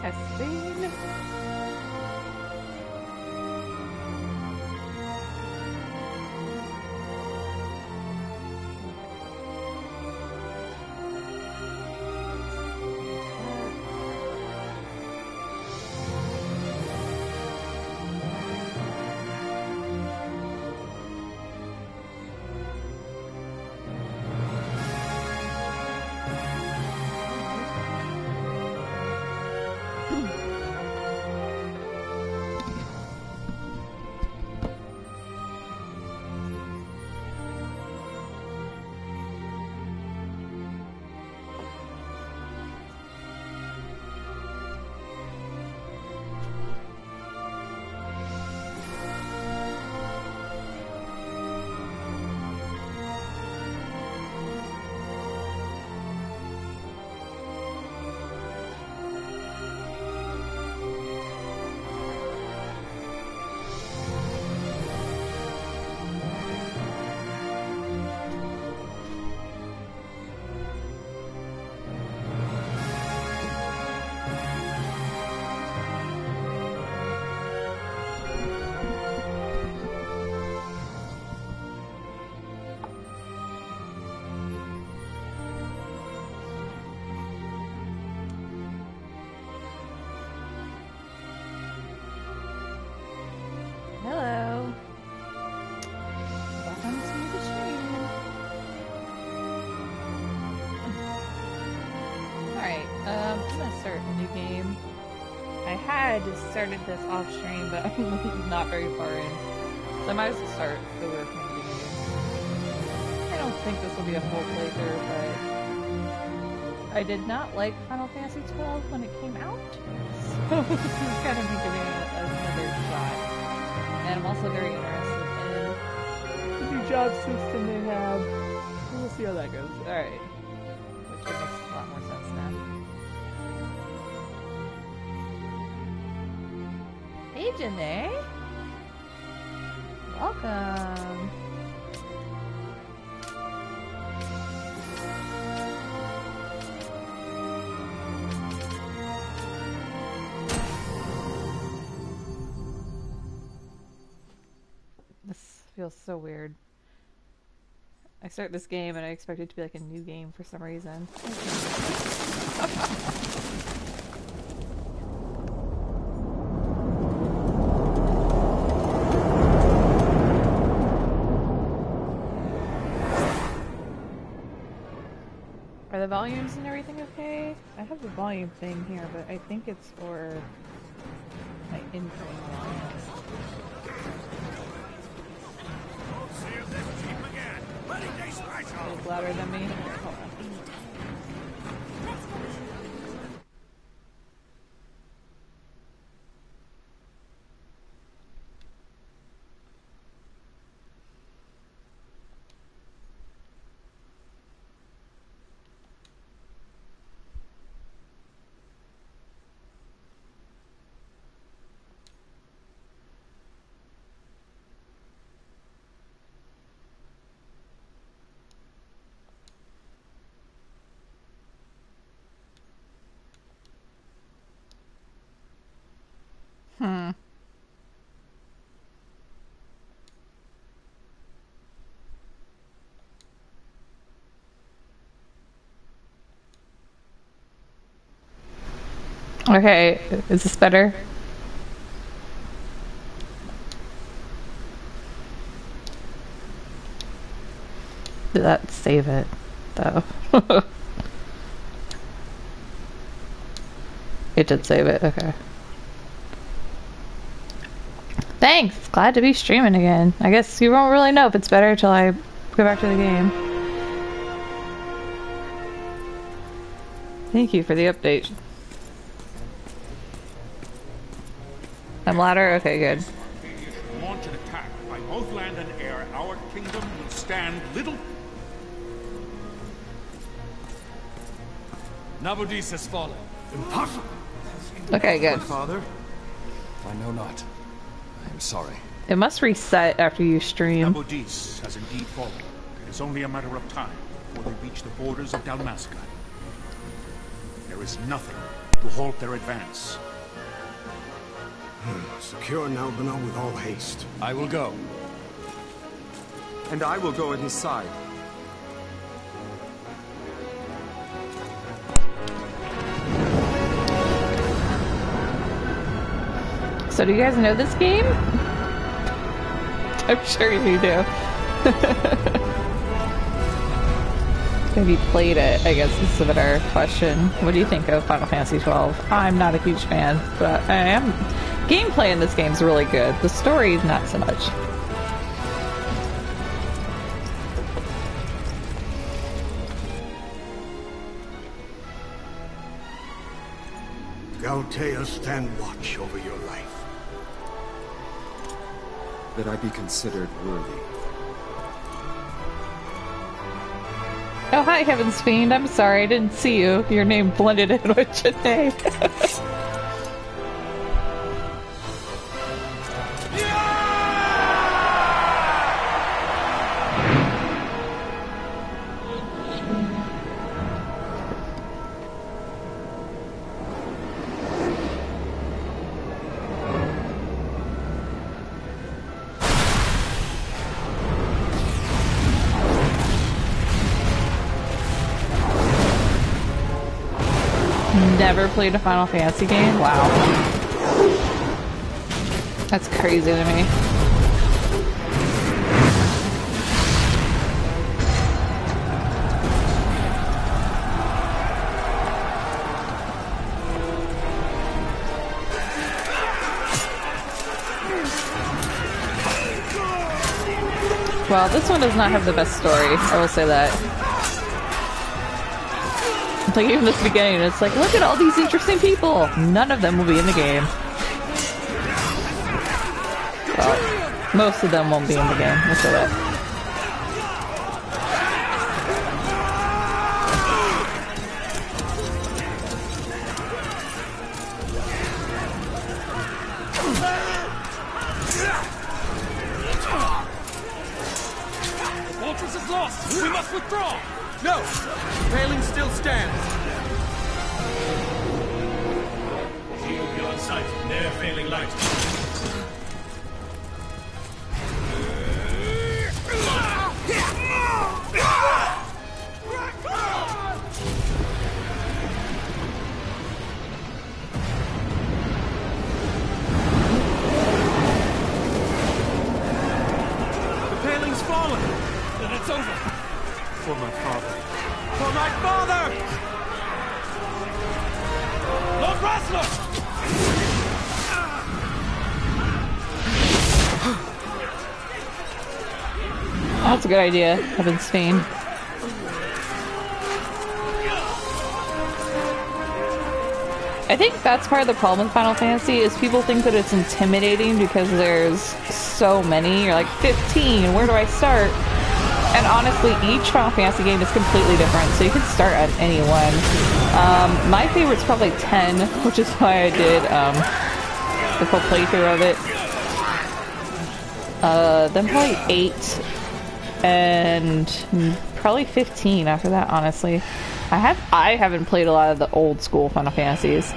Testing. Hello. Welcome to the stream. Alright, I'm gonna start a new game. I had started this off stream, but I'm not very far in. So I might as well start over from the beginning. I don't think this will be a full playthrough, but I did not like Final Fantasy XII when it came out. So this is kind of me giving it another shot. And I'm also very interested in the new job system they have. We'll see how that goes. Alright. Which makes a lot more sense now. Hey, Janae! Welcome! Feels so weird. I start this game and I expect it to be like a new game for some reason. Are the volumes and everything okay? I have the volume thing here, but I think it's for my incoming volumes. It's louder than me. Hold on. Okay, is this better? Did that save it, though? It did save it, okay. Thanks! Glad to be streaming again. I guess you won't really know if it's better until I go back to the game. Thank you for the update. I'm louder? Okay, good. Launch an attack by both land and air. Our kingdom will stand little. Nabudis has fallen. Impossible. Okay, good. Father, I know not. I am sorry. It must reset after you stream. Nabudis has indeed fallen. It is only a matter of time before they reach the borders of Dalmasca. There is nothing to halt their advance. Secure Nalbina with all haste. I will go. And I will go at his side. So do you guys know this game? I'm sure you do. Have you played it? I guess this is a better question. What do you think of Final Fantasy XII? I'm not a huge fan, but I am. Gameplay in this game is really good. The story, not so much. Galtea, stand watch over your life. That I be considered worthy. Oh, hi, Heaven's Fiend. I'm sorry, I didn't see you. Your name blended in with your name. Never played a Final Fantasy game? Wow. That's crazy to me. Well, this one does not have the best story, I will say that. Like, even this beginning, it's like, look at all these interesting people! None of them will be in the game. Well, most of them won't be in the game, we'll say that. The fortress is lost! We must withdraw! No! The paling still stands! Shield beyond sight, ne'er failing light. The paling's fallen! Then it's over! For my father. For my father! Lord Rasler! That's a good idea, Heaven's Fiend. I think that's part of the problem with Final Fantasy, is people think that it's intimidating because there's so many. You're like, 15, where do I start? And honestly, each Final Fantasy game is completely different, so you can start at any one. My favorite's probably 10, which is why I did the full playthrough of it. Then probably 8, and probably 15 after that, honestly. I haven't played a lot of the old school Final Fantasies.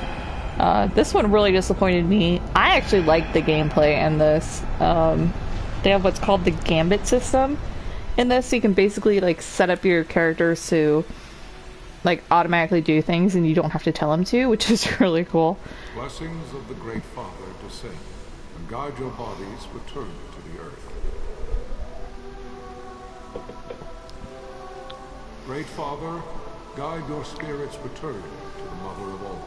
This one really disappointed me. I actually liked the gameplay in this. They have what's called the Gambit system in this, so you can basically like set up your characters to like automatically do things and you don't have to tell them to, which is really cool. Blessings of the Great Father descend and guide your bodies return to the earth. Great Father, guide your spirits return to the Mother of all.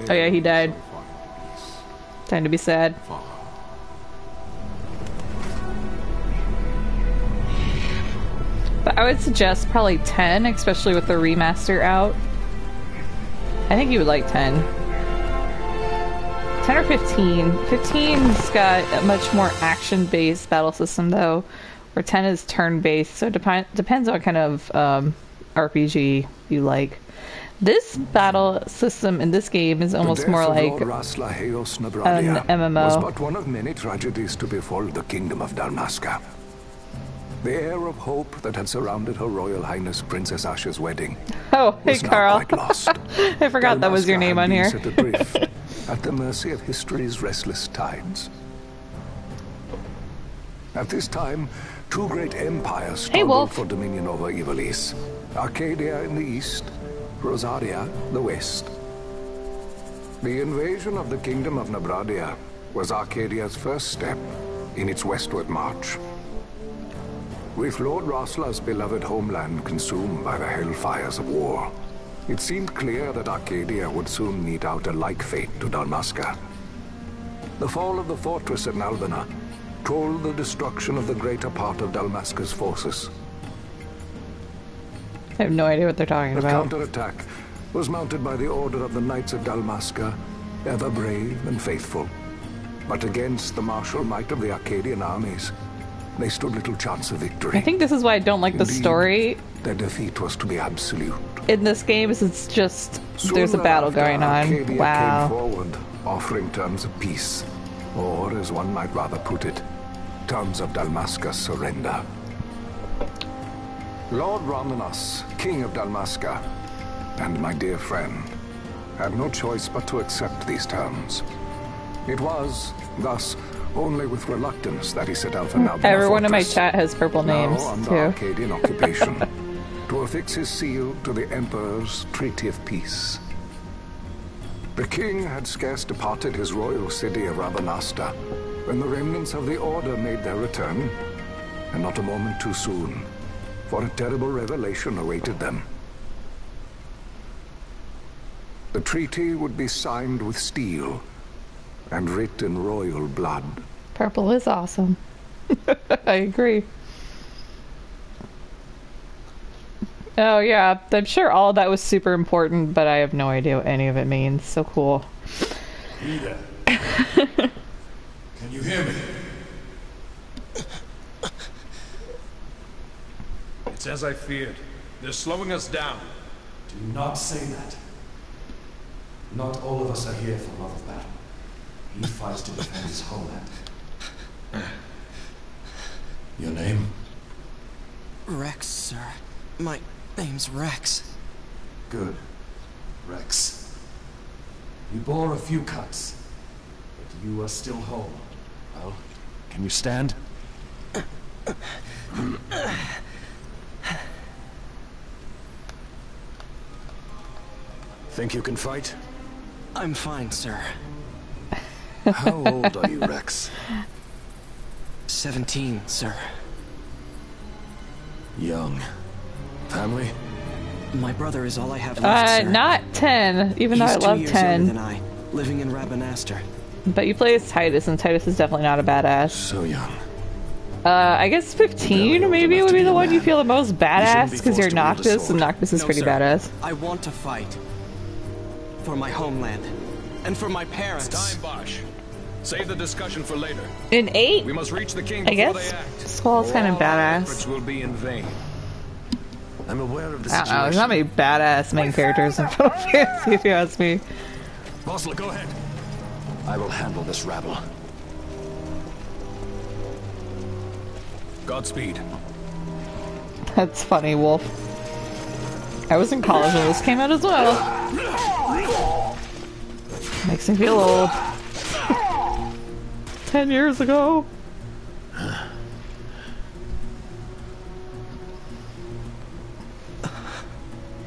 Oh yeah, he died. There find peace. Time to be sad. Follow. But I would suggest probably 10, especially with the remaster out. I think you would like 10. 10 or 15. 15's got a much more action-based battle system, though, where 10 is turn-based, so it depends on what kind of RPG you like. This battle system in this game is almost more like an MMO. Was but one of many tragedies to befall the kingdom of Dalmasca. The air of hope that had surrounded Her Royal Highness Princess Asha's wedding Oh, hey, was now Carl. quite lost. I forgot that was your Dalmasca name had on been here. set adrift, at the mercy of history's restless tides. At this time, two great empires Hey, struggled Wolf. for dominion over Ivalice. Arcadia in the east, Rosaria the west. The invasion of the Kingdom of Nabradia was Arcadia's first step in its westward march. With Lord Rosla's beloved homeland consumed by the hellfires of war, it seemed clear that Arcadia would soon mete out a like fate to Dalmasca. The fall of the fortress at Nalbina told the destruction of the greater part of Dalmasca's forces. I have no idea what they're talking The about. counterattack was mounted by the Order of the Knights of Dalmasca, ever brave and faithful. But against the martial might of the Arcadian armies, they stood little chance of victory. I think this is why I don't like the Indeed, story their defeat was to be absolute. in this game, is it's just, Soon there's a battle thereafter, going on. Arcadia came Wow. forward, offering terms of peace, or as one might rather put it, terms of Dalmasca's surrender. Lord Romanos, King of Dalmasca, and my dear friend, had no choice but to accept these terms. It was, thus, only with reluctance that he set out for Nalbina Everyone in my Fortress, chat has purple names, now under too. Arcadian occupation, to affix his seal to the Emperor's Treaty of Peace. The king had scarce departed his royal city of Rabanasta when the remnants of the Order made their return, and not a moment too soon, for a terrible revelation awaited them. The treaty would be signed with steel and writ in royal blood. Purple is awesome. I agree. Oh yeah, I'm sure all of that was super important, but I have no idea what any of it means. So cool. Ida. Can you hear me? It's as I feared. They're slowing us down. Do not say that. Not all of us are here for love of battle. He fights to defend his homeland. Your name? Rex, sir. My name's Rex. Good. Rex. You bore a few cuts, but you are still whole. Well, can you stand? Think you can fight? I'm fine, sir. How old are you, Rex? 17, sir. Young. Family? My brother is all I have left, sir. Not 10, even though He's I 2 love years younger 10. than I, living in Rabanaster. But you play as Titus, and Titus is definitely not a badass. So young. I guess 15 old maybe enough would to be be the a one you man. feel the most badass be because you're forced to wield a Noctis, and sword. Noctis is No, pretty sir. badass. I want to fight. For my homeland. And for my parents. Time, Bosch. Save the discussion for later. In 8, We must reach the king I before guess they act. Skull's kind of All our badass. efforts will be in vain. I'm aware of the I don't know, situation. there's not many badass main characters in Final Fantasy, if you ask me. Bosla, go ahead. I will handle this rabble. Godspeed. That's funny, Wolf. I was in college when this came out as well. Makes me feel old. 10 years ago.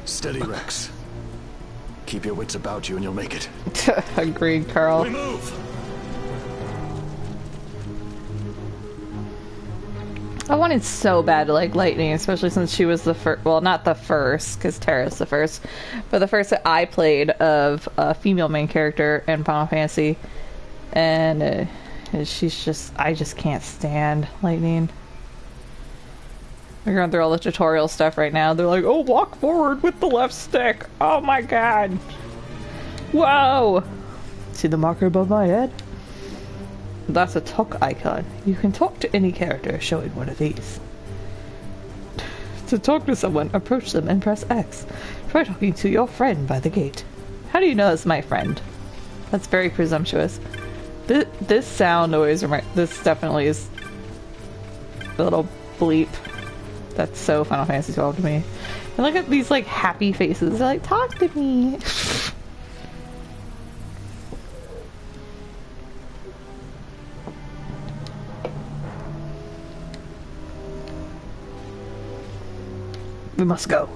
Steady, Rex. Keep your wits about you and you'll make it. Agreed, Carl. We move. I wanted so bad to like Lightning, especially since she was the first, well, not the first, because Terra's the first, but the first that I played of a female main character in Final Fantasy. And she's just, I just can't stand Lightning. They're going through all the tutorial stuff right now. They're like, oh, walk forward with the left stick. Oh my god. Whoa. See the marker above my head? That's a talk icon. You can talk to any character showing one of these. To talk to someone, approach them and press X. Try talking to your friend by the gate. How do you know it's my friend? That's very presumptuous. This sound always this definitely is the little bleep. That's so Final Fantasy 12 to me. And look at these like happy faces. They're like, talk to me. We must go.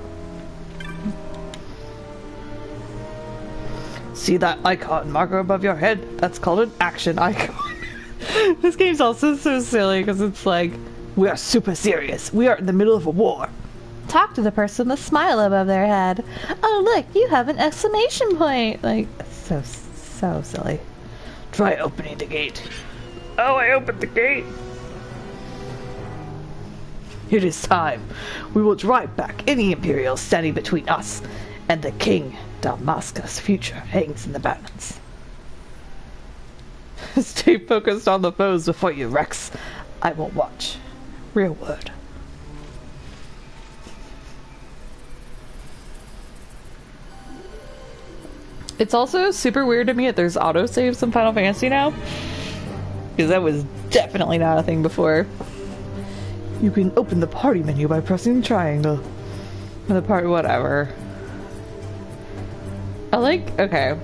See that icon marker above your head? That's called an action icon. This game's also so silly because it's like, we are super serious. We are in the middle of a war. Talk to the person with a smile above their head. Oh look, you have an exclamation point. Like, so silly. Try opening the gate. Oh, I opened the gate. It is time. We will drive back any Imperials standing between us and the King. Damascus' future hangs in the balance. Stay focused on the foes before you, Rex. I will watch. Real word. It's also super weird to me that there's autosaves in Final Fantasy now. Because that was definitely not a thing before. You can open the party menu by pressing the triangle. The party, whatever. Okay.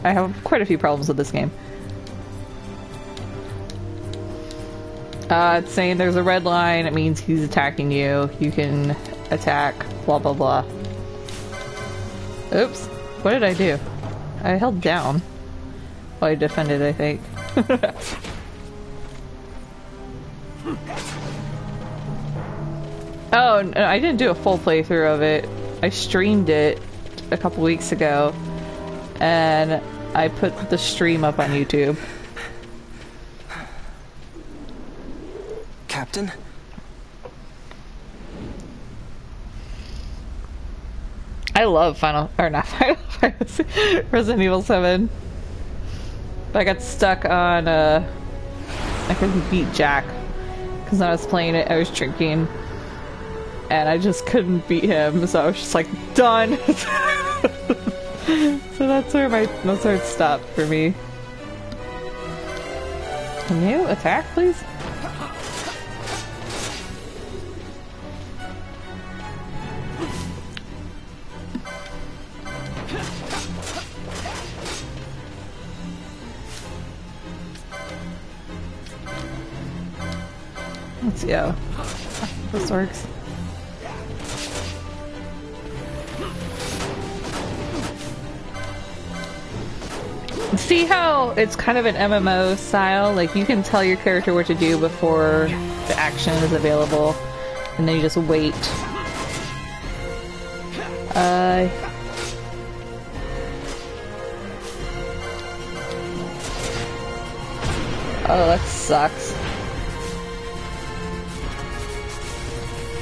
I have quite a few problems with this game. It's saying there's a red line, it means he's attacking you. You can attack, blah blah blah. Oops. What did I do? I held down. Oh, I defended, I think. Oh, no, I didn't do a full playthrough of it. I streamed it a couple weeks ago, and I put the stream up on YouTube. Captain? I love Resident Evil 7. But I got stuck on, I couldn't beat Jack. Because when I was playing it, I was drinking. And I just couldn't beat him, so I was just like, done! So that's where it stopped for me. Can you attack, please? Let's see how this works. See how it's kind of an MMO style? Like, you can tell your character what to do before the action is available, and then you just wait. Oh, that sucks.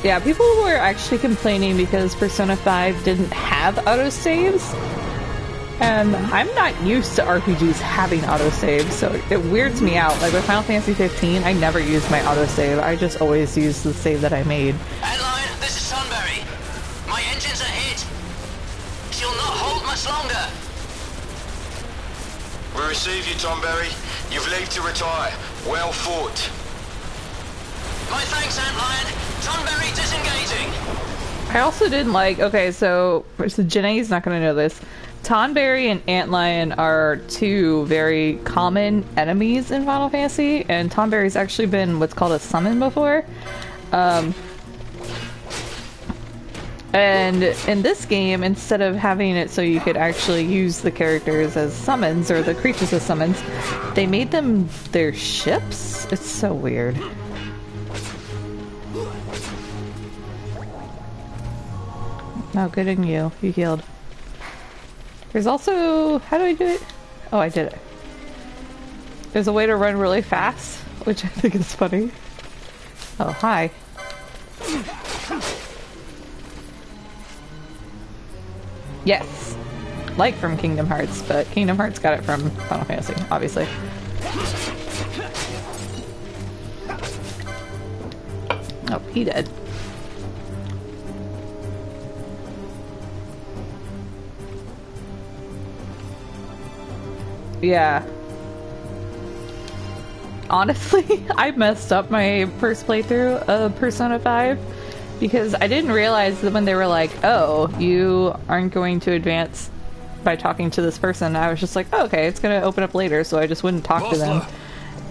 Yeah, people were actually complaining because Persona 5 didn't have autosaves. And I'm not used to RPGs having autosaves, so it weirds me out. Like with Final Fantasy 15, I never used my autosave. I just always used the save that I made. Antlion, this is Sunbury. My engines are hit. She'll not hold much longer. We receive you, Tonberry. You've leave to retire. Well fought. My thanks, Antlion. Tonberry disengaging. I also didn't like... Okay, so Janae's not going to know this. Tonberry and Antlion are two very common enemies in Final Fantasy, and Tonberry's actually been what's called a summon before. And in this game, instead of having it so you could actually use the characters as summons, or the creatures as summons, they made them their ships? It's so weird. Oh, good on you. You healed. There's also... How do I do it? Oh, I did it. There's a way to run really fast, which I think is funny. Oh, hi. Yes. Like from Kingdom Hearts, but Kingdom Hearts got it from Final Fantasy, obviously. Oh, he did. Yeah. honestly, I messed up my first playthrough of Persona 5 because I didn't realize that when they were like, oh, you aren't going to advance by talking to this person, I was just like, oh, okay, it's gonna open up later, so I just wouldn't talk to them.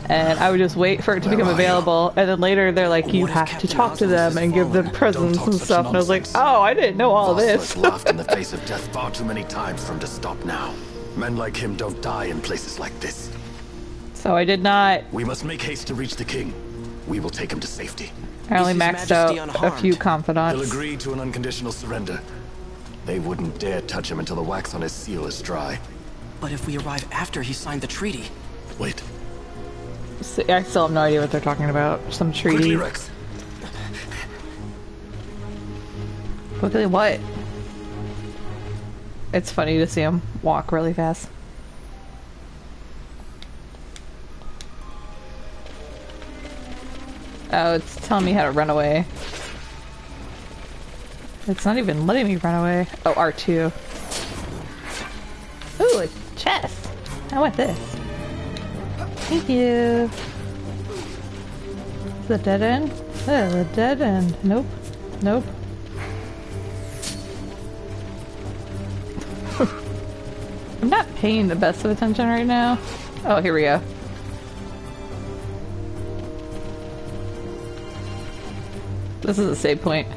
And I would just wait for it to become available, and then later they're like, you have to talk to them and give them presents and stuff, and I was like, oh, I didn't know all this. laughed in the face of death far too many times for him to stop now. Men like him don't die in places like this. So I did not... We must make haste to reach the king. We will take him to safety. I only maxed out a few confidants. He'll agree to an unconditional surrender. They wouldn't dare touch him until the wax on his seal is dry. But if we arrive after he signed the treaty... Wait. I still have no idea what they're talking about. Some treaty. Quickly, Rex. Quickly what? It's funny to see him walk really fast. Oh, it's telling me how to run away. It's not even letting me run away. Oh, R2. Ooh, a chest. I want this. Thank you. Is it a dead end? Oh, the dead end. Nope. Nope. I'm not paying the best of attention right now. Oh, here we go. This is a save point.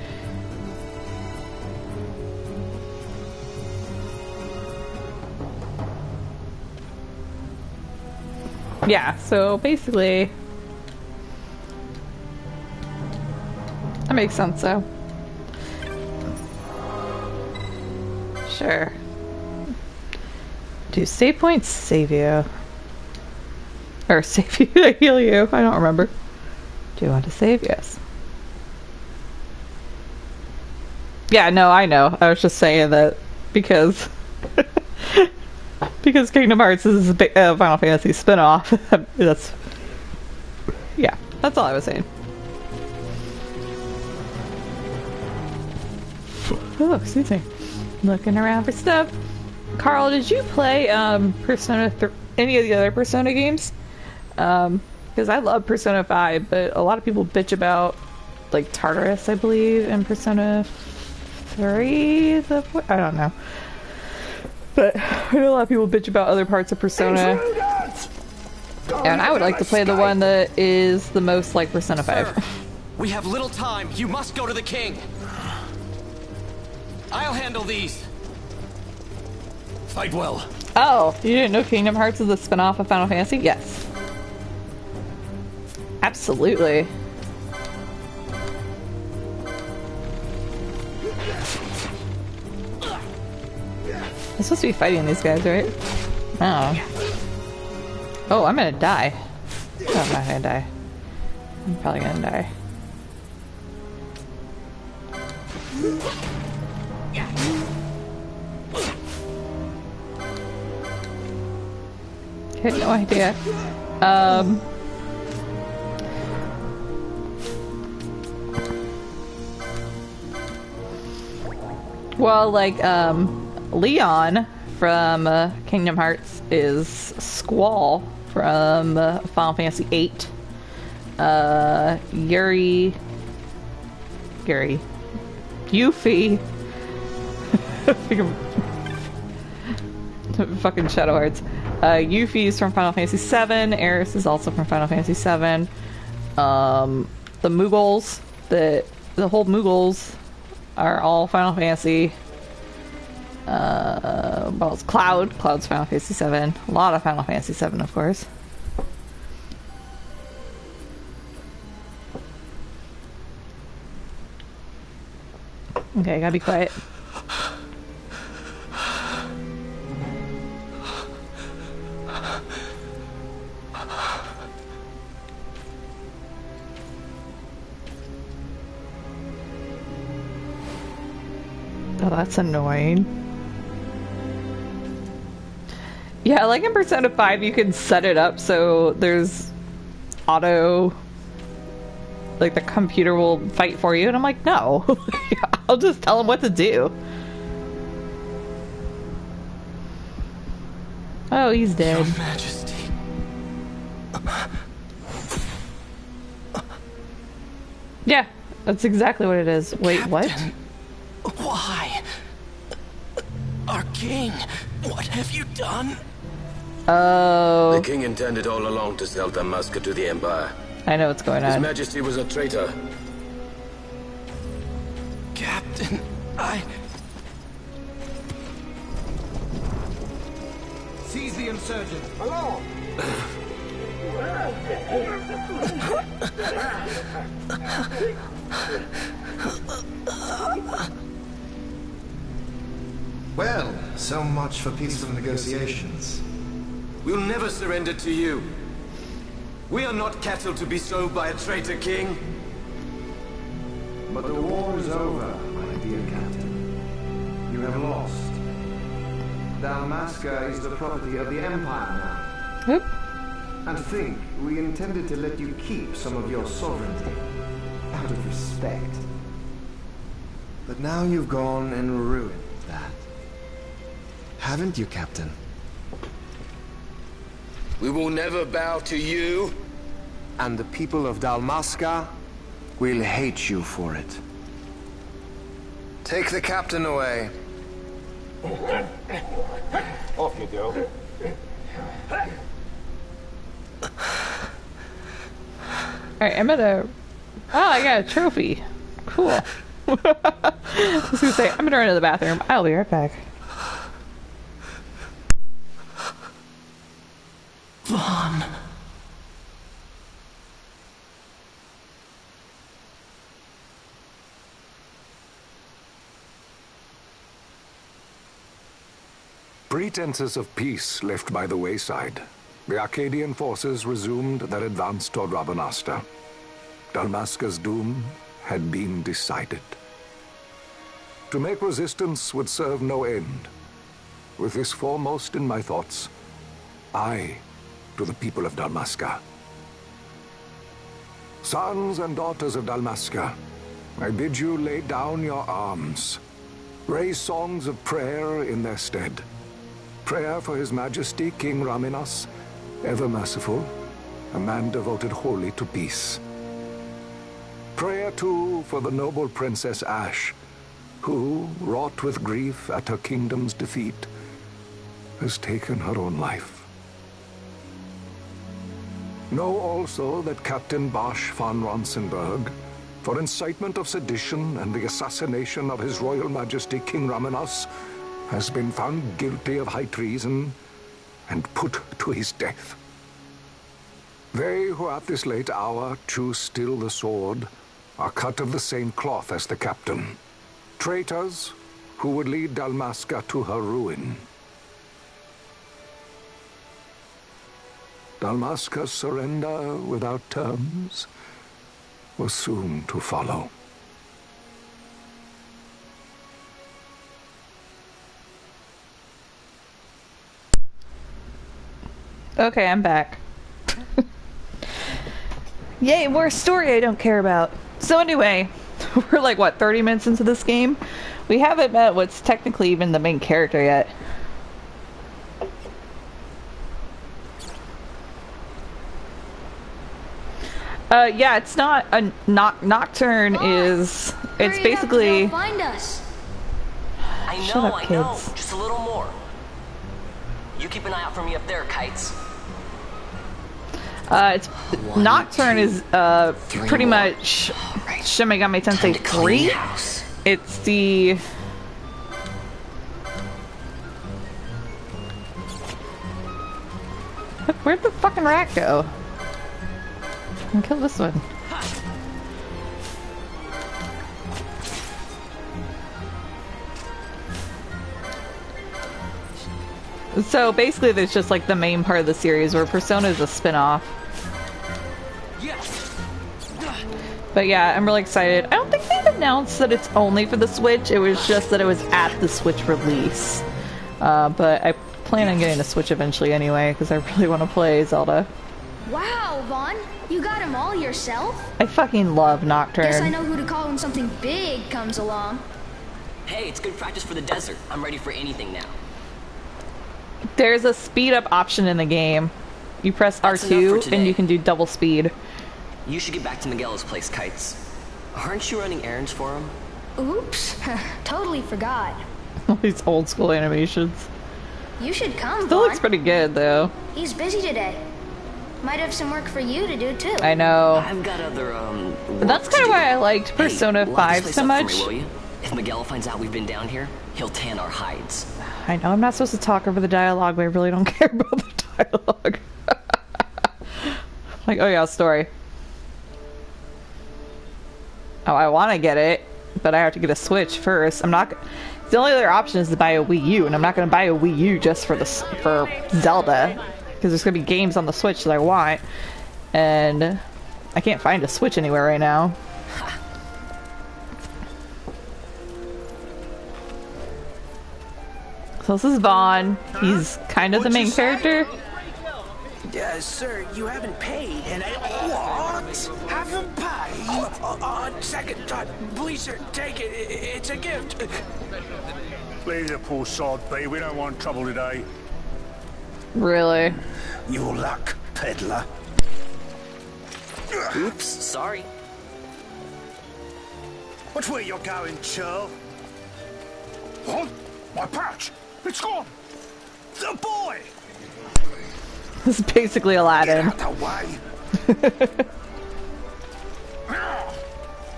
Yeah, so basically that makes sense though. Sure. Do save points save you? Or save you, heal you? I don't remember. Do you want to save? Yes. Yeah, no, I know. I was just saying that because because Kingdom Hearts is a big Final Fantasy spinoff. That's yeah. That's all I was saying. Oh, excuse me. Looking around for stuff. Carl, did you play Persona any of the other Persona games? Because I love Persona 5, but a lot of people bitch about like Tartarus, I believe, and Persona 3. I don't know. But I know a lot of people bitch about other parts of Persona. And I would like to play the one that is the most like Persona 5. Sir, we have little time. You must go to the king. I'll handle these. Fight well. Oh, you didn't know Kingdom Hearts is a spin-off of Final Fantasy? Yes. Absolutely. I'm supposed to be fighting these guys, right? Oh. Oh, I'm gonna die. No, I'm not gonna die. I'm probably gonna die. I had no idea. Well, like, Leon from Kingdom Hearts is Squall from Final Fantasy VIII. Yuffie. Fucking Shadow Hearts. Yuffie is from Final Fantasy VII. Aeris is also from Final Fantasy VII. The Muggles, the whole Muggles are all Final Fantasy. Well, it's Cloud. Cloud's Final Fantasy VII. A lot of Final Fantasy VII, of course. Okay, gotta be quiet. Oh, that's annoying. Yeah, like in Persona 5, you can set it up so there's auto... Like, the computer will fight for you, and I'm like, no. I'll just tell him what to do. Oh, he's dead. Your Majesty. Yeah, that's exactly what it is. Wait, Captain, what? Why? Our king, what have you done? Oh. The king intended all along to sell Dalmasca to the Empire. I know what's going on. His Majesty was a traitor. Captain, Seize the insurgent. Hello! Well, so much for peaceful negotiations. We'll never surrender to you. We are not cattle to be sold by a traitor king. But the war is over, my dear Captain. You have lost. Dalmasca is the property of the Empire now. Oop. And to think, we intended to let you keep some of your sovereignty, out of respect. But now you've gone and ruined that. Haven't you, Captain? We will never bow to you. And the people of Dalmasca will hate you for it. Take the captain away. Off you go. Alright, I'm gonna... Oh, I got a trophy. Cool. I was gonna say, I'm gonna run to the bathroom. I'll be right back. Vaughn. Pretenses of peace left by the wayside, the Arcadian forces resumed their advance toward Rabanastre. Dalmasca's doom had been decided. To make resistance would serve no end. With this foremost in my thoughts, I to the people of Dalmasca. Sons and daughters of Dalmasca, I bid you lay down your arms. Raise songs of prayer in their stead. Prayer for His Majesty King Raminas, ever merciful, a man devoted wholly to peace. Prayer, too, for the noble Princess Ashe, who, wrought with grief at her kingdom's defeat, has taken her own life. Know also that Captain Bosch von Ronsenberg, for incitement of sedition and the assassination of His Royal Majesty King Raminas, has been found guilty of high treason and put to his death. They who at this late hour choose still the sword are cut of the same cloth as the captain. Traitors who would lead Dalmasca to her ruin. Dalmasca's surrender without terms was soon to follow. Okay, I'm back. Yay, more story I don't care about. So anyway, we're like, what, 30 minutes into this game? We haven't met what's technically even the main character yet. Yeah, it's not a Nocturne is... It's basically... Find us. Shut up, I kids. know. Just a little more. You keep an eye out for me up there, Kites. It's Nocturne is pretty much Shin Megami Tensei 3. It's the where'd the fucking rat go? I can kill this one. So basically there's just like the main part of the series where Persona is a spin-off. But yeah, I'm really excited. I don't think they've announced that it's only for the Switch. It was just that it was at the Switch release. But I plan on getting a Switch eventually anyway, because I really want to play Zelda. Wow, Vaughn, you got them all yourself? I fucking love Nocturne. Guess I know who to call when something big comes along. Hey, it's good practice for the desert. I'm ready for anything now. There's a speed up option in the game. You press That's R2 enough for today. and you can do double speed. You should get back to Miguel's place, Kites. Aren't you running errands for him? Oops. Totally forgot. All these old school animations. You should come, Still Vaughn. looks pretty good, though. He's busy today. Might have some work for you to do, too. I know. I've got other, But that's kind of why I liked Persona 5 so much. For me, will you? If Miguel finds out we've been down here, he'll tan our hides. I know I'm not supposed to talk over the dialogue, but I really don't care about the dialogue. Like, oh yeah, story. Oh, I want to get it, but I have to get a Switch first. I'm not. The only other option is to buy a Wii U, and I'm not going to buy a Wii U just for Zelda, because there's going to be games on the Switch that I want, and I can't find a Switch anywhere right now. So this is Vaughn. He's kind of the main character. Sir, you haven't paid, and What? Haven't paid? Second thought. Please, sir, take it. It's a gift. Leave the poor sod be. We don't want trouble today. Really? Your luck, peddler. Oops, sorry. Watch where you're going, churl. What? My pouch! It's gone! The boy! This is basically Aladdin. Get out the way!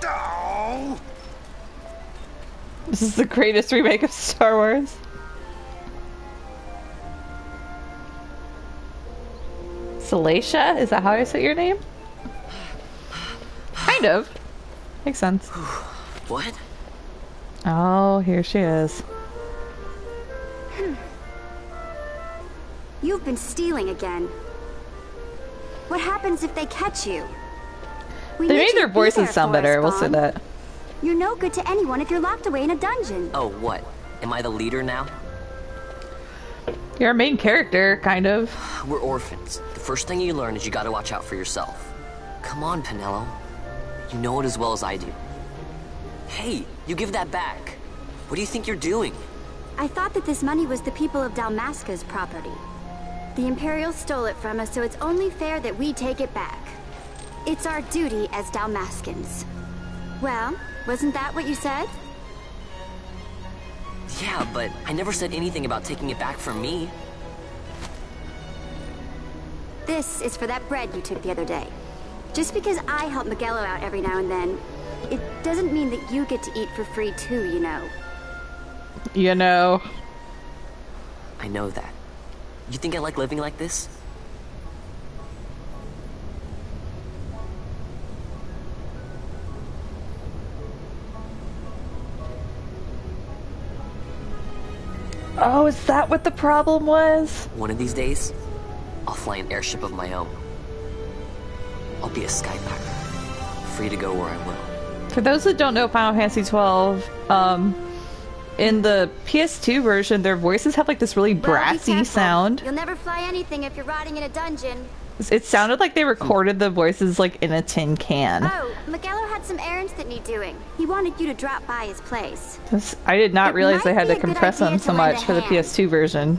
Oh. This is the greatest remake of Star Wars. Salacia? Is that how I say your name? Kind of. Makes sense. What? Oh, here she is. You've been stealing again. What happens if they catch you? They made their voices sound better, we'll say that. You're no good to anyone if you're locked away in a dungeon. Oh, what? Am I the leader now? You're a main character, kind of. We're orphans. The first thing you learn is you gotta watch out for yourself. Come on, Penelo. You know it as well as I do. Hey, you give that back. What do you think you're doing? I thought that this money was the people of Dalmasca's property. The Imperials stole it from us, so it's only fair that we take it back. It's our duty as Dalmascans. Well, wasn't that what you said? Yeah, but I never said anything about taking it back from me. This is for that bread you took the other day. Just because I help Miguelo out every now and then, it doesn't mean that you get to eat for free too, you know. You know. I know that. You think I like living like this? Oh, is that what the problem was? One of these days, I'll fly an airship of my own. I'll be a skypacker, free to go where I will. For those that don't know Final Fantasy 12, in the PS2 version, their voices have like this really brassy sound. You'll never fly anything if you're rotting in a dungeon. It sounded like they recorded the voices like in a tin can. Oh, Miguelo had some errands that need doing. He wanted you to drop by his place. I did not realize they had to compress them so much for the PS2 version.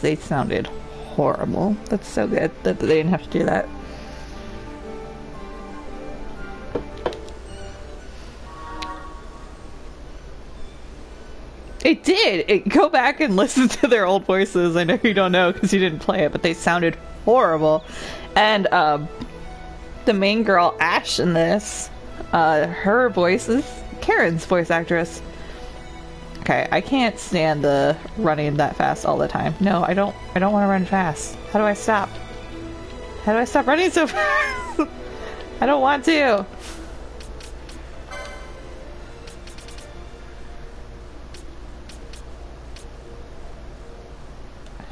They sounded horrible. That's so good that they didn't have to do that. It did! Go back and listen to their old voices. I know you don't know because you didn't play it, but they sounded horrible. And the main girl, Ash, in this, her voice is Karen's voice actress. Okay, I can't stand the running that fast all the time. No, I don't want to run fast. How do I stop? How do I stop running so fast? I don't want to.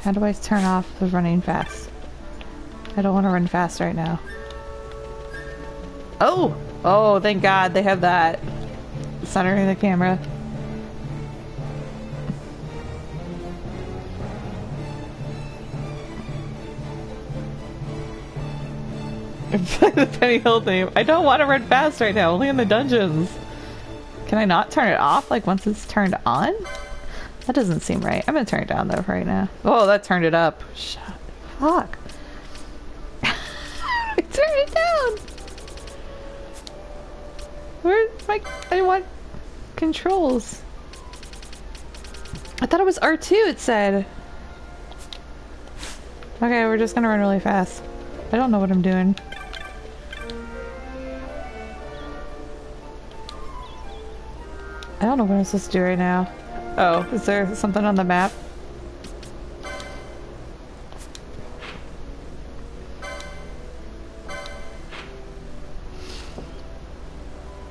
How do I turn off the running fast? I don't want to run fast right now. Oh! Oh, thank God they have that. Centering the camera. The Penny Hill theme. I don't want to run fast right now, only in the dungeons. Can I not turn it off, like, once it's turned on? That doesn't seem right. I'm gonna turn it down, though, right now. Oh, that turned it up. Shut up. Fuck. I turned it down! Where's my... I want controls. I thought it was R2 it said. Okay, we're just gonna run really fast. I don't know what I'm doing. I don't know what I'm supposed to do right now. Oh, is there something on the map?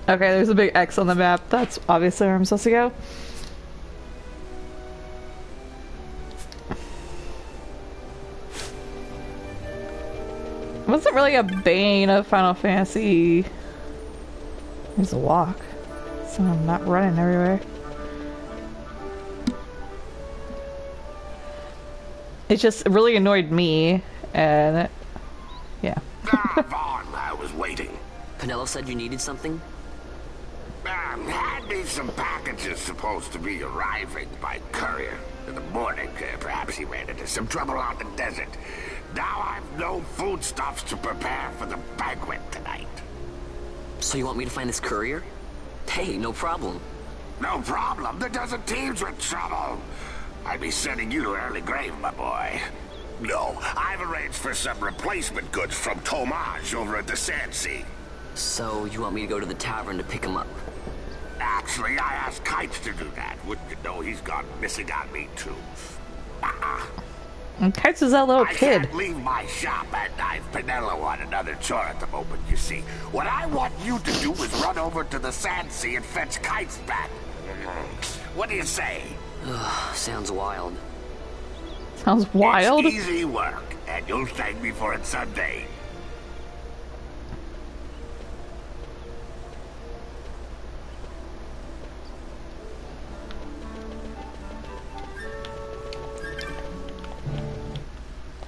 Okay, there's a big X on the map. That's obviously where I'm supposed to go. It wasn't really a bane of Final Fantasy. There's a walk. So I'm not running everywhere. It just really annoyed me, and yeah. Vaughn, I was waiting. Penelo said you needed something? Had me some packages supposed to be arriving by courier in the morning. Perhaps he ran into some trouble out in the desert. Now I've no foodstuffs to prepare for the banquet tonight. So you want me to find this courier? Hey, no problem. No problem. The desert teem's with trouble. I'd be sending you to early grave, my boy. No, I've arranged for some replacement goods from Tomaj over at the Sand Sea. So you want me to go to the tavern to pick him up? Actually, I asked Kites to do that. Wouldn't you know he's gone missing on me, too. And Kites is that little kid. I can't leave my shop and I've Penelo on another chore at the moment, you see. What I want you to do is run over to the Sand Sea and fetch Kites back. What do you say? Sounds wild. Sounds wild? It's easy work, and you'll thank me for it someday.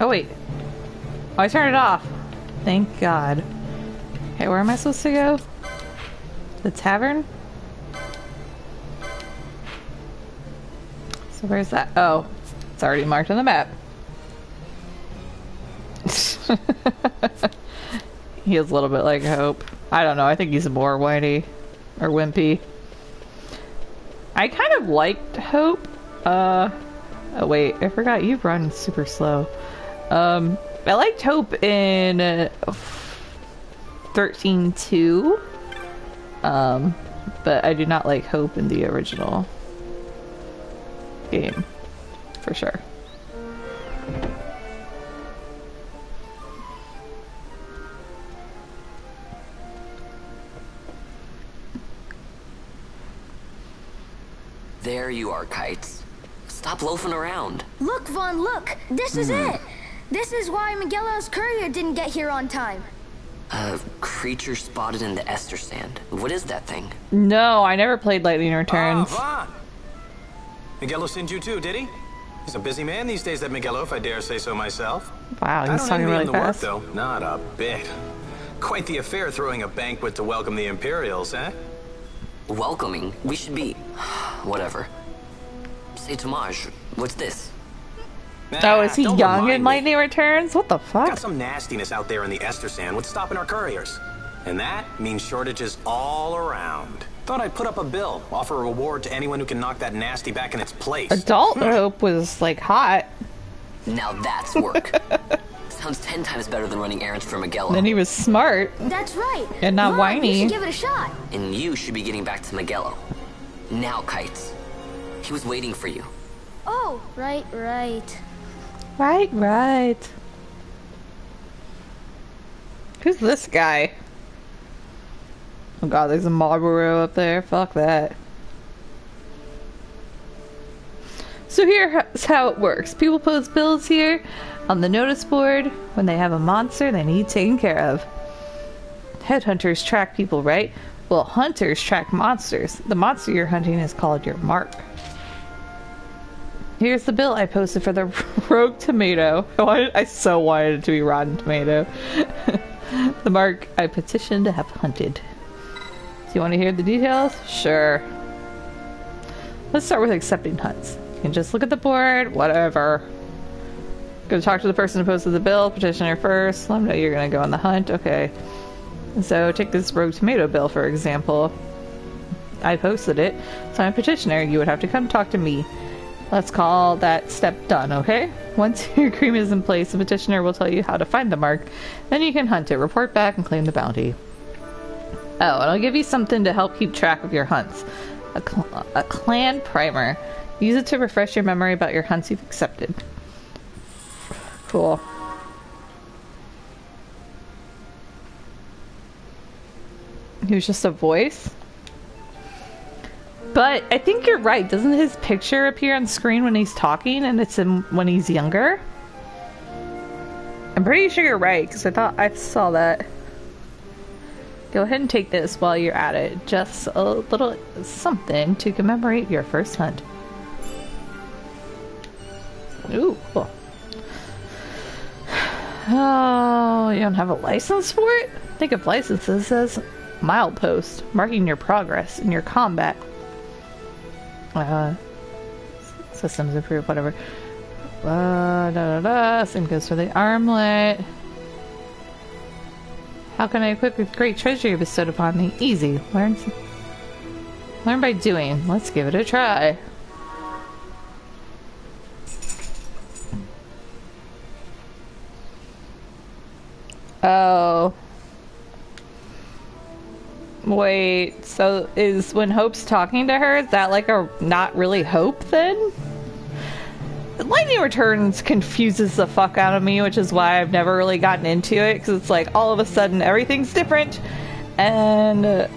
Oh wait. Oh, I turned it off. Thank God. Okay, where am I supposed to go? The tavern? So where's that? Oh, it's already marked on the map. He is a little bit like Hope. I don't know, I think he's more whiny. Or wimpy. I kind of liked Hope. Oh wait, I forgot you run super slow. I liked Hope in 13-2. But I do not like Hope in the original game. For sure. There you are, Kites. Stop loafing around. Look, Vaughn, look! This is it! This is why Miguelo's courier didn't get here on time. A creature spotted in the Ester Sand. What is that thing? No, I never played Lightning Returns. Vaughn! Miguelo sent you too, did he? He's a busy man these days, that Miguelo, if I dare say so myself. Wow, he's talking really fast. Work, though. Not a bit. Quite the affair throwing a banquet to welcome the Imperials, eh? Welcoming? We should be... Whatever. Say, Tomaj, what's this? Oh, is he young in Lightning Returns? What the fuck? Got some nastiness out there in the Ester Sand. What's stopping our couriers? And that means shortages all around. Thought I'd put up a bill, offer a reward to anyone who can knock that nasty back in its place. Adult Hope was, like, hot. Now that's work. Sounds 10 times better than running errands for Miguelo. Then he was smart. That's right. And not whiny. You should give it a shot. And you should be getting back to Miguelo. Now, Kites. He was waiting for you. Oh, right. Right. Who's this guy? Oh god, there's a Marlboro up there. Fuck that. So here's how it works. People post bills here on the notice board when they have a monster they need taken care of. Headhunters track people, right? Well, hunters track monsters. The monster you're hunting is called your mark. Here's the bill I posted for the Rogue Tomato. I so wanted it to be Rotten Tomato. The mark I petitioned to have hunted. Do you want to hear the details? Sure. Let's start with accepting hunts. You can just look at the board, whatever. Go talk to the person who posted the bill, petitioner first. Let them know you're going to go on the hunt. Okay. So take this rogue tomato bill, for example. I posted it, so I'm a petitioner. You would have to come talk to me. Let's call that step done, okay? Once your agreement is in place, the petitioner will tell you how to find the mark. Then you can hunt it, report back, and claim the bounty. Oh, and I'll give you something to help keep track of your hunts. A clan primer. Use it to refresh your memory about your hunts you've accepted. Cool. He was just a voice? But I think you're right. Doesn't his picture appear on screen when he's talking and it's him when he's younger? I'm pretty sure you're right because I thought I saw that. Go ahead and take this while you're at it. Just a little something to commemorate your first hunt. Ooh, cool. Oh, you don't have a license for it? Think of licenses as milepost, marking your progress in your combat. Systems improve, whatever. Same goes for the armlet. How can I equip with great treasure you bestowed upon me? Easy. Learn by doing. Let's give it a try. Oh. Wait, so is when Hope's talking to her, is that like a not really Hope then? Lightning Returns confuses the fuck out of me, which is why I've never really gotten into it, because it's like all of a sudden everything's different, and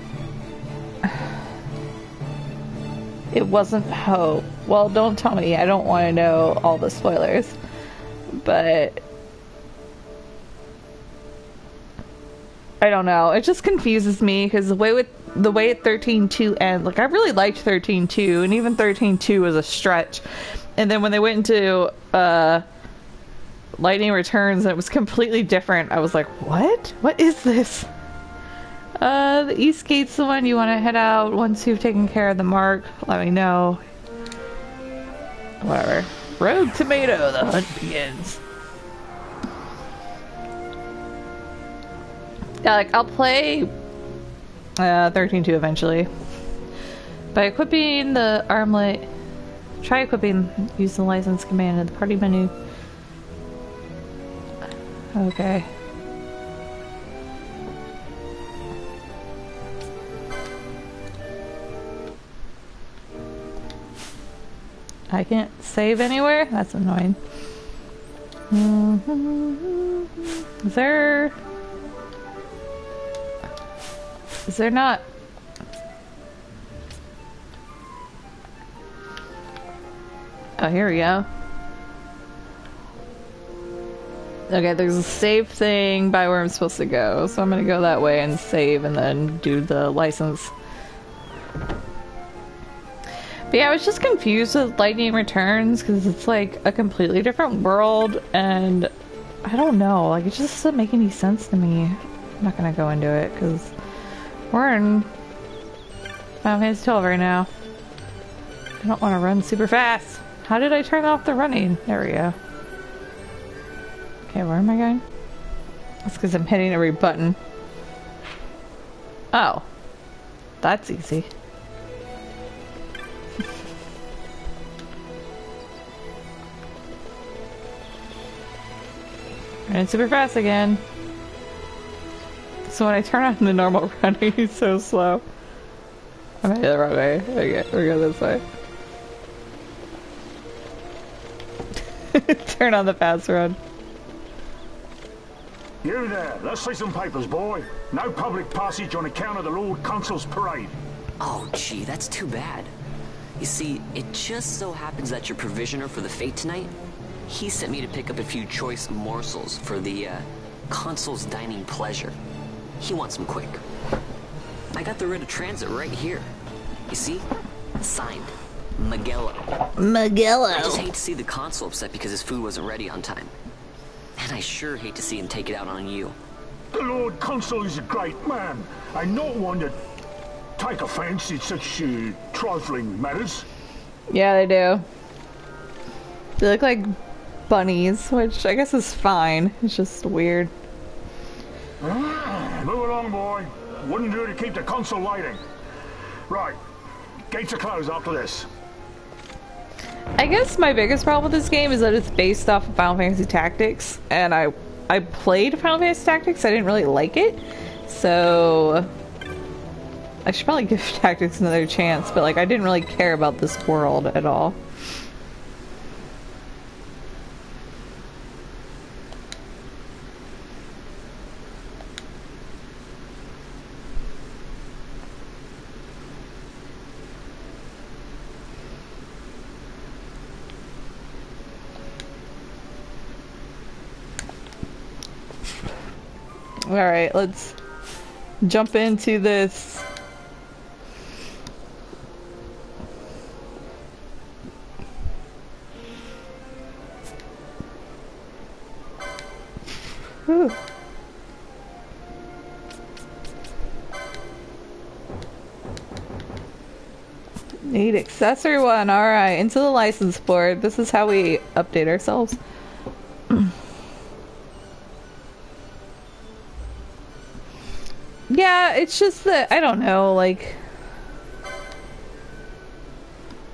it wasn't Hope. Well, don't tell me, I don't want to know all the spoilers, but I don't know, it just confuses me, because the way it 13-2 ends, like I really liked 13-2, and even 13-2 was a stretch. And then when they went into Lightning Returns and it was completely different, I was like, what? What is this? The East Gate's the one you want to head out once you've taken care of the mark. Let me know. Whatever. Rogue Tomato, the hunt begins. Yeah, like, I'll play 13-2 eventually. By equipping the armlet... Try equipping, use the license command in the party menu. Okay. I can't save anywhere? That's annoying. Is there not... Oh, here we go. Okay, there's a save thing by where I'm supposed to go, so I'm gonna go that way and save and then do the license. But yeah, I was just confused with Lightning Returns because it's like a completely different world and I don't know, like it just doesn't make any sense to me. I'm not gonna go into it because we're in Final Fantasy 12 right now. I don't want to run super fast. How did I turn off the running? There we go. Okay, where am I going? That's because I'm hitting every button. Oh. That's easy. Running super fast again. So when I turn on the normal running, he's so slow. I'm headed the wrong way. Okay, we go this way. Turn on the fast run. You there, let's see some papers, boy. No public passage on account of the Lord Consul's parade. Oh, gee, that's too bad. You see, it just so happens that your provisioner for the fete tonight, he sent me to pick up a few choice morsels for the, Consul's dining pleasure. He wants them quick. I got the writ of transit right here. You see? Signed. Magello. Magello. I just hate to see the Consul upset because his food wasn't ready on time. And I sure hate to see him take it out on you. The Lord Consul is a great man, and not one to take offense in such trifling matters. Yeah, they do. They look like bunnies, which I guess is fine. It's just weird. Moving wrong, boy. Wouldn't do to keep the console lighting. Right. Gates are closed after this. I guess my biggest problem with this game is that it's based off of Final Fantasy Tactics, and I played Final Fantasy Tactics, I didn't really like it, so I should probably give Tactics another chance, but like I didn't really care about this world at all. Alright, let's jump into this. Whew. Need accessory 1. Alright, into the license board. This is how we update ourselves. Yeah, it's just that, I don't know, like...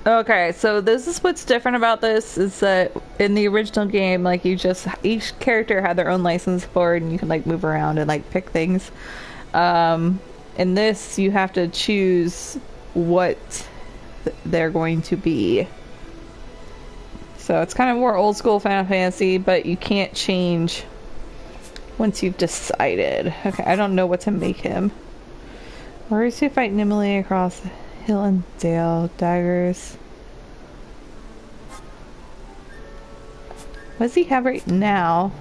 Okay, so this is what's different about this, is that in the original game, like, you just... Each character had their own license board, and you can, like, move around and, like, pick things. In this, you have to choose what they're going to be. So it's kind of more old school Final Fantasy, but you can't change... once you've decided. Okay, I don't know what to make him. Where is he fight nimbly across hill and dale? Daggers. What does he have right now?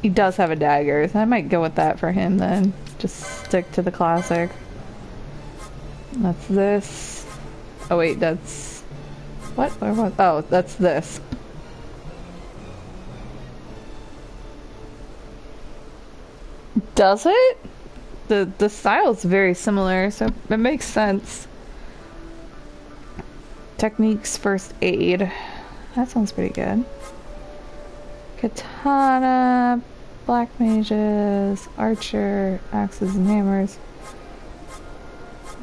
He does have a dagger, so I might go with that for him then. Just stick to the classic. That's this. Oh wait, that's... What? Where was... Oh, that's this. Does it? The style is very similar, so it makes sense. Techniques, first aid. That sounds pretty good. Katana, black mages, archer, axes and hammers.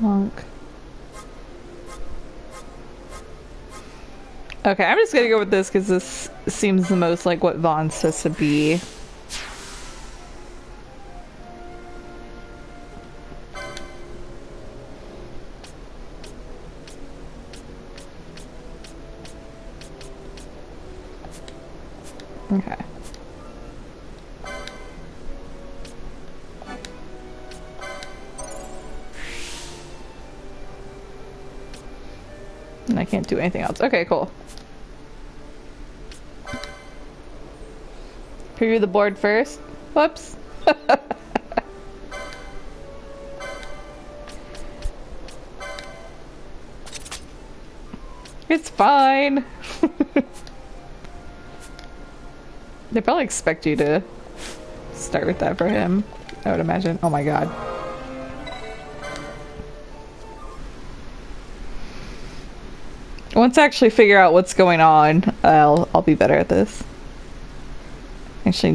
Monk. Okay, I'm just gonna go with this because this seems the most like what Vaughn's supposed to be. Okay. And I can't do anything else. Okay, cool. Preview the board first. Whoops. It's fine. They probably expect you to start with that for him, I would imagine. Oh my god. Once I actually figure out what's going on, I'll be better at this. Actually